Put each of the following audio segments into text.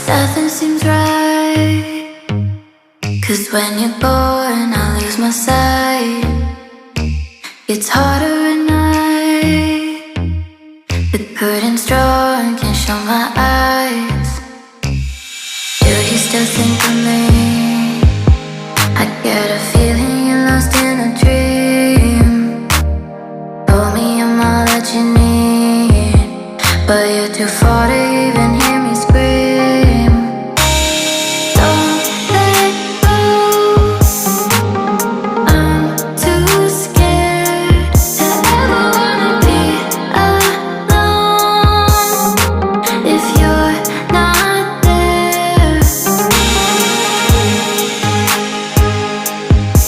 Nothing seems right, 'cause when you're born I lose my sight. It's harder at night, the curtain's drawn, can't show my eyes. Do you still think of me? I get a feeling you're lost in a dream. Told me I'm all that you need, but you're too far to even hear me scream. Don't let go, I'm too scared to ever wanna be alone if you're not there.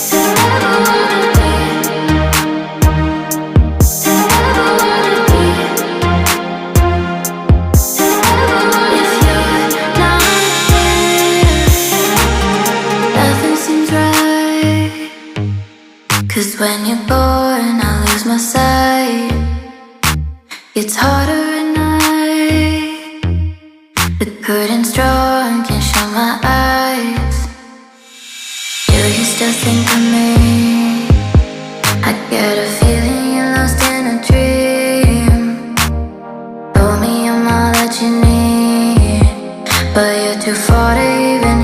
To ever wanna be, to ever wanna be, to ever if you're not there. Nothing seems right, 'cause when you're born I lose my sight. It's harder at night, the curtain's drawn, can't show my eyes. Do you still think of me? I get a feeling you're lost in a dream. Told me I'm all that you need, but you're too far to even